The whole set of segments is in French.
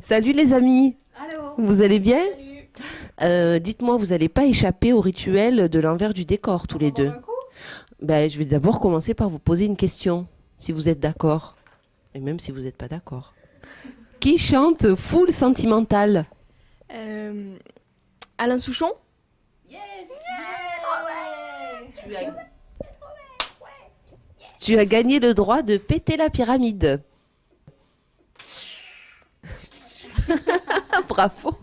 Salut les amis, Allô? vous allez bien? Salut. Dites-moi, vous n'allez pas échapper au rituel de l'envers du décor tous On les va boire deux? un coup? Ben, je vais d'abord commencer par vous poser une question, si vous êtes d'accord, et même si vous n'êtes pas d'accord. Qui chante Full Sentimental? Euh, Alain Souchon? Tu as, tu as gagné le droit de péter la pyramide. Bravo.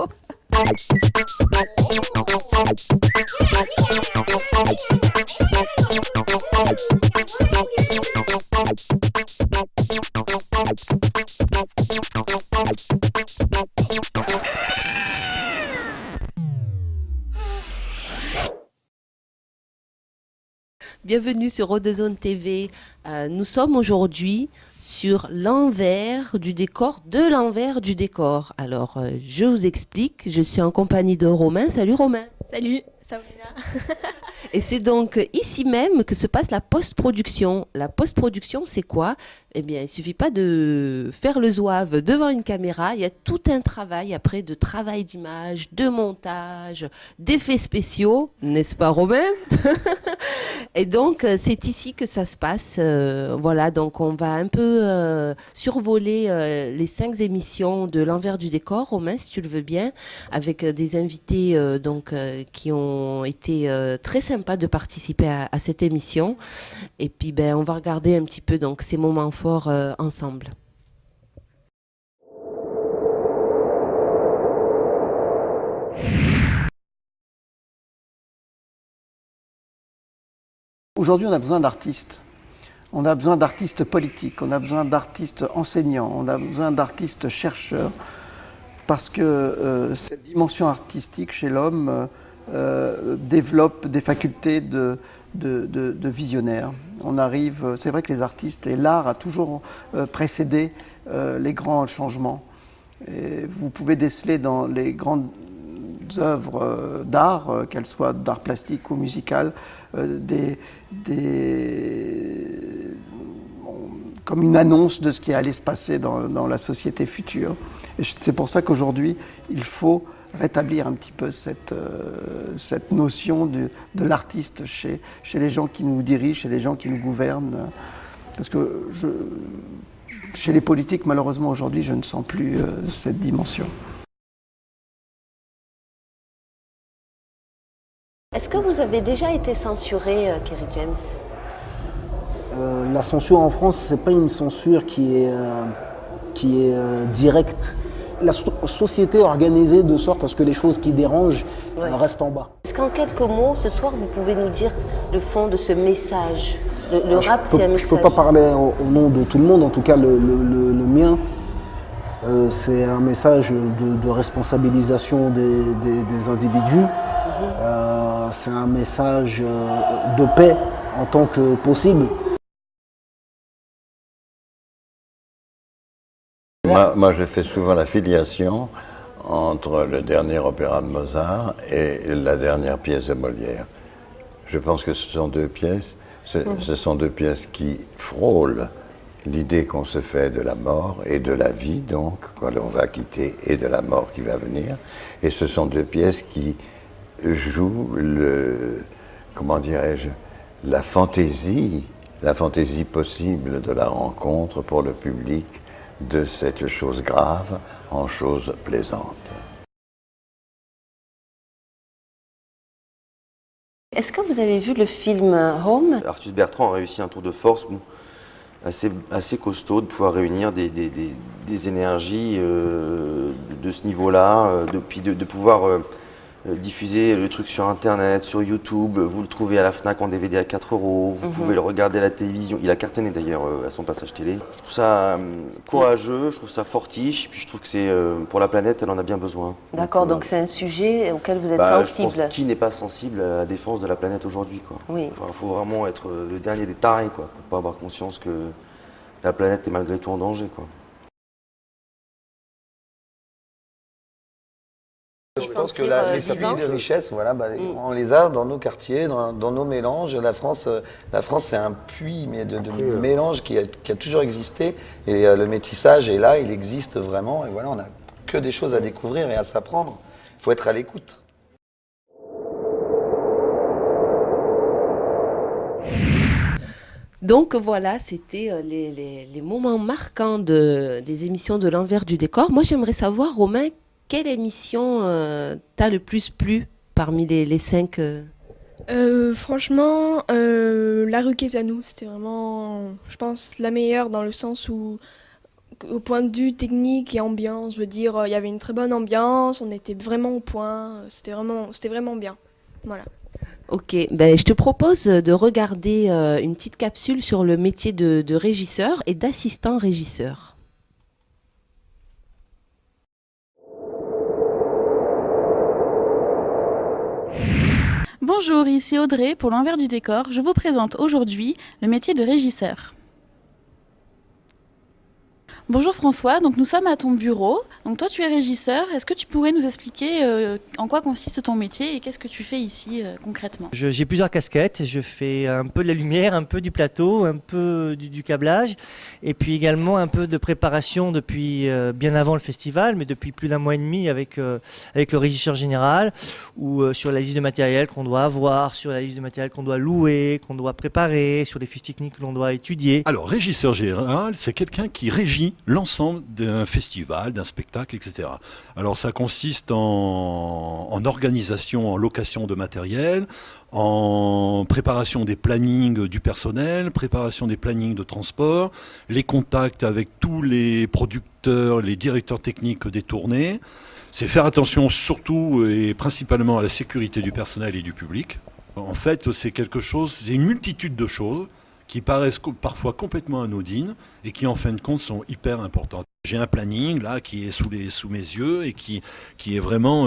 Bienvenue sur Odezone TV. Nous sommes aujourd'hui sur l'envers du décor, de l'envers du décor. Alors, je vous explique, je suis en compagnie de Romain. Salut Romain. Salut, Sabrina. Et c'est donc ici même que se passe la post-production. La post-production, c'est quoi? Eh bien, il suffit pas de faire le zouave devant une caméra. Il y a tout un travail après de travail d'image, de montage, d'effets spéciaux, n'est-ce pas, Romain? Et donc, c'est ici que ça se passe. Voilà, donc on va un peu survoler les 5 émissions de l'envers du décor, Romain, si tu le veux bien, avec des invités qui ont été très sympas de participer à cette émission. Et puis, ben, on va regarder un petit peu donc ces moments forts ensemble. Aujourd'hui, on a besoin d'artistes. On a besoin d'artistes politiques, on a besoin d'artistes enseignants, on a besoin d'artistes chercheurs, parce que cette dimension artistique chez l'homme développe des facultés de visionnaire. On arrive, c'est vrai que les artistes et l'art a toujours précédé les grands changements. Et vous pouvez déceler dans les grandes œuvres d'art, qu'elles soient d'art plastique ou musical, comme une annonce de ce qui allait se passer dans la société future. Et c'est pour ça qu'aujourd'hui, il faut rétablir un petit peu cette notion de l'artiste chez les gens qui nous dirigent, chez les gens qui nous gouvernent. Parce que chez les politiques, malheureusement, aujourd'hui, je ne sens plus cette dimension. Est-ce que vous avez déjà été censuré, Kerry James? La censure en France, c'est pas une censure qui est directe. La société est organisée de sorte à ce que les choses qui dérangent restent en bas. Est-ce qu'en quelques mots, ce soir, vous pouvez nous dire le fond de ce message? Le rap, c'est un message. Je peux pas parler au nom de tout le monde, en tout cas le mien. C'est un message de responsabilisation des individus. C'est un message de paix en tant que possible. Moi, je fais souvent la filiation entre le dernier opéra de Mozart et la dernière pièce de Molière. Je pense que ce sont deux pièces, ce sont deux pièces qui frôlent l'idée qu'on se fait de la mort et de la vie, donc, quand on va quitter, et de la mort qui va venir. Et ce sont deux pièces qui jouent comment dirais-je, la fantaisie possible de la rencontre pour le public, de cette chose grave en chose plaisante. Est-ce que vous avez vu le film Home? Artus Bertrand a réussi un tour de force assez costaud de pouvoir réunir des énergies de ce niveau-là, de pouvoir diffuser le truc sur Internet, sur YouTube. Vous le trouvez à la Fnac en DVD à 4 euros. Vous pouvez le regarder à la télévision. Il a cartonné d'ailleurs à son passage télé. Je trouve ça courageux, je trouve ça fortiche. Puis je trouve que c'est pour la planète, elle en a bien besoin. D'accord, donc c'est un sujet auquel vous êtes Je sensible. pense qui n'est pas sensible à la défense de la planète aujourd'hui, quoi. Oui. Enfin, faut vraiment être le dernier des tarés, quoi, pour pas avoir conscience que la planète est malgré tout en danger, quoi. Je pense que vivant. les filles de richesse, voilà, on les a dans nos quartiers, dans nos mélanges. La France, c'est un puits de mélange qui a toujours existé. Et le métissage est là, il existe vraiment. Et voilà, on a que des choses à découvrir et à s'apprendre. Il faut être à l'écoute. Donc voilà, c'était les moments marquants des émissions de l'envers du décor. Moi, j'aimerais savoir, Romain, quelle émission t'a le plus plu parmi les 5 Franchement, La rue Quesanou, c'était vraiment, je pense, la meilleure dans le sens où, au point de vue technique et ambiance, je veux dire, il y avait une très bonne ambiance, on était vraiment au point, c'était vraiment bien. Voilà. Ok, ben, je te propose de regarder une petite capsule sur le métier de régisseur et d'assistant régisseur. Bonjour, ici Audrey pour l'envers du décor. Je vous présente aujourd'hui le métier de régisseur. Bonjour François, donc nous sommes à ton bureau. Donc toi tu es régisseur, est-ce que tu pourrais nous expliquer en quoi consiste ton métier et qu'est-ce que tu fais ici concrètement? J'ai plusieurs casquettes, je fais un peu de la lumière, un peu du plateau, un peu du câblage et puis également un peu de préparation depuis bien avant le festival, mais depuis plus d'1 mois et demi avec le régisseur général ou sur la liste de matériel qu'on doit avoir, sur la liste de matériel qu'on doit louer, qu'on doit préparer, sur les fiches techniques que l'on doit étudier. Alors, régisseur général, c'est quelqu'un qui régit l'ensemble d'un festival, d'un spectacle, etc. Alors ça consiste en organisation, en location de matériel, en préparation des plannings du personnel, préparation des plannings de transport, les contacts avec tous les producteurs, les directeurs techniques des tournées. C'est faire attention surtout et principalement à la sécurité du personnel et du public. En fait, c'est une multitude de choses qui paraissent parfois complètement anodines et qui en fin de compte sont hyper importantes. J'ai un planning là qui est sous mes yeux et qui est vraiment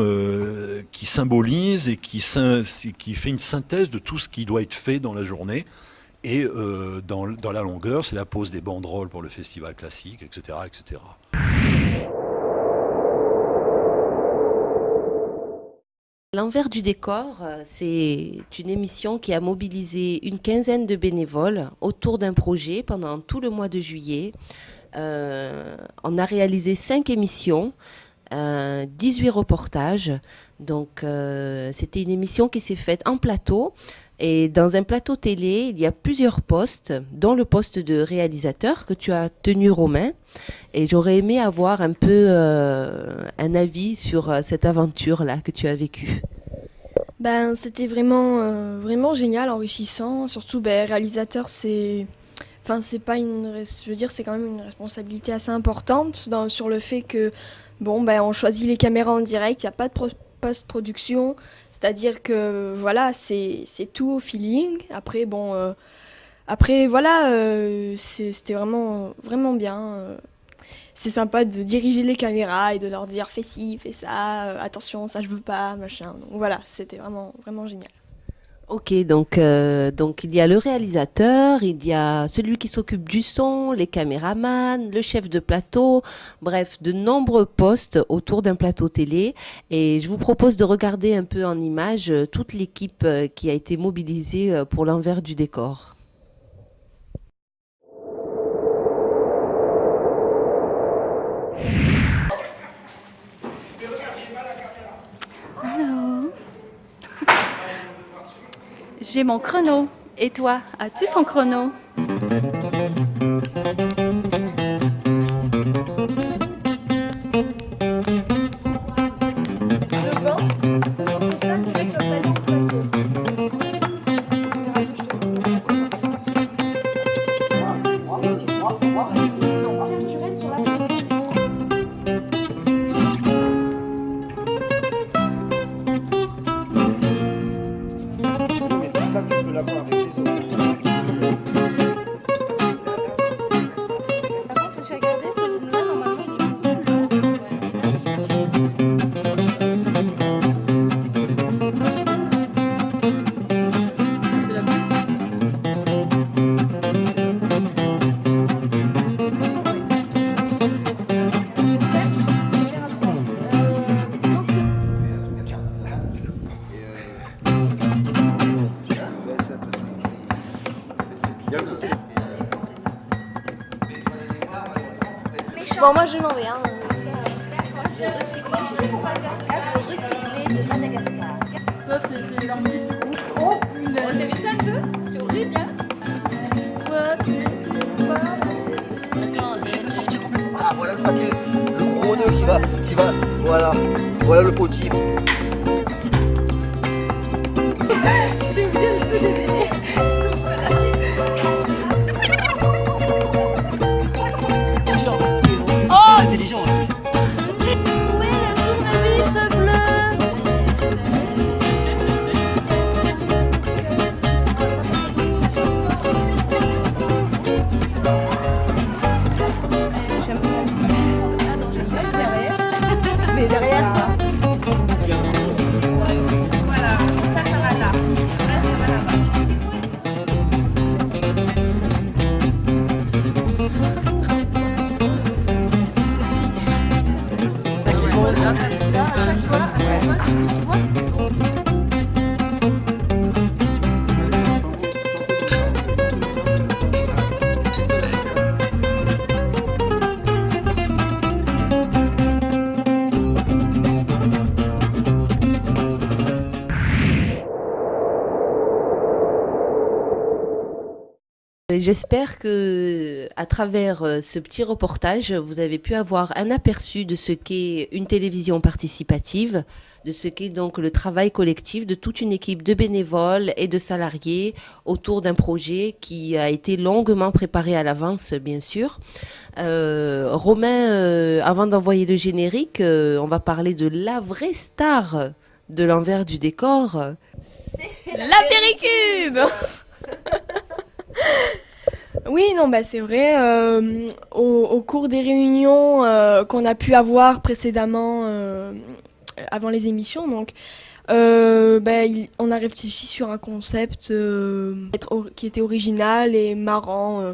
qui symbolise et qui fait une synthèse de tout ce qui doit être fait dans la journée. Et dans la longueur, c'est la pose des banderoles pour le festival classique, etc., etc. L'envers du décor, c'est une émission qui a mobilisé une quinzaine de bénévoles autour d'un projet pendant tout le mois de juillet. On a réalisé 5 émissions, 18 reportages. Donc, c'était une émission qui s'est faite en plateau. Et dans un plateau télé, il y a plusieurs postes, dont le poste de réalisateur que tu as tenu, Romain. Et j'aurais aimé avoir un peu un avis sur cette aventure-là que tu as vécue. Ben, c'était vraiment génial, enrichissant. Surtout, ben, réalisateur, c'est pas je veux dire, c'est quand même une responsabilité assez importante sur le fait que, bon, ben, on choisit les caméras en direct, il n'y a pas de post-production. C'est-à-dire que voilà, c'est tout au feeling. Après, bon, voilà, c'était vraiment bien. C'est sympa de diriger les caméras et de leur dire fais ci, fais ça, attention, ça je veux pas, machin. Donc voilà, c'était vraiment génial. Ok, donc il y a le réalisateur, il y a celui qui s'occupe du son, les caméramans, le chef de plateau, bref, de nombreux postes autour d'un plateau télé. Et je vous propose de regarder un peu en image toute l'équipe qui a été mobilisée pour l'envers du décor. J'ai mon chrono. Et toi, as-tu ton chrono? Bon, moi je m'en vais. Hein. recyclé de Madagascar. Toi, c'est leur petit coup. Oh punaise. T'as vu ça un peu? C'est horrible, hein? Ah, voilà le paquet, le gros nœud qui va, voilà le faux type. Je suis obligée de tout démêler. Donc voilà. Oh, intelligent. Où est le tournevis bleu? Mais derrière, Voilà, ça va là. Le reste, ça va là-bas. Là, à chaque fois, je dis, tu vois. j'espère que à travers ce petit reportage, vous avez pu avoir un aperçu de ce qu'est une télévision participative, de ce qu'est donc le travail collectif de toute une équipe de bénévoles et de salariés autour d'un projet qui a été longuement préparé à l'avance, bien sûr. Romain, avant d'envoyer le générique, on va parler de la vraie star de l'envers du décor. L'apéricube. Oui, non, bah c'est vrai. Au cours des réunions qu'on a pu avoir précédemment, avant les émissions, donc, on a réfléchi sur un concept qui était original et marrant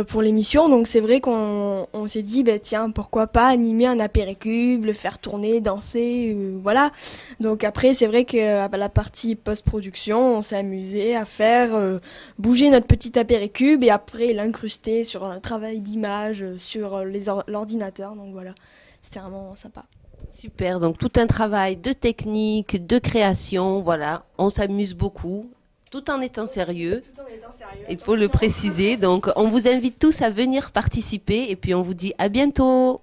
pour l'émission. Donc c'est vrai qu'on s'est dit, tiens, pourquoi pas animer un apéricube, le faire tourner, danser, voilà. Donc après, c'est vrai que la partie post-production, on s'est amusé à faire bouger notre petit apéricube et après l'incruster sur un travail d'image sur l'ordinateur. Donc voilà, c'était vraiment sympa. Super, donc tout un travail de technique, de création, voilà, on s'amuse beaucoup. Tout en étant sérieux, il faut le préciser. Donc, on vous invite tous à venir participer et puis on vous dit à bientôt.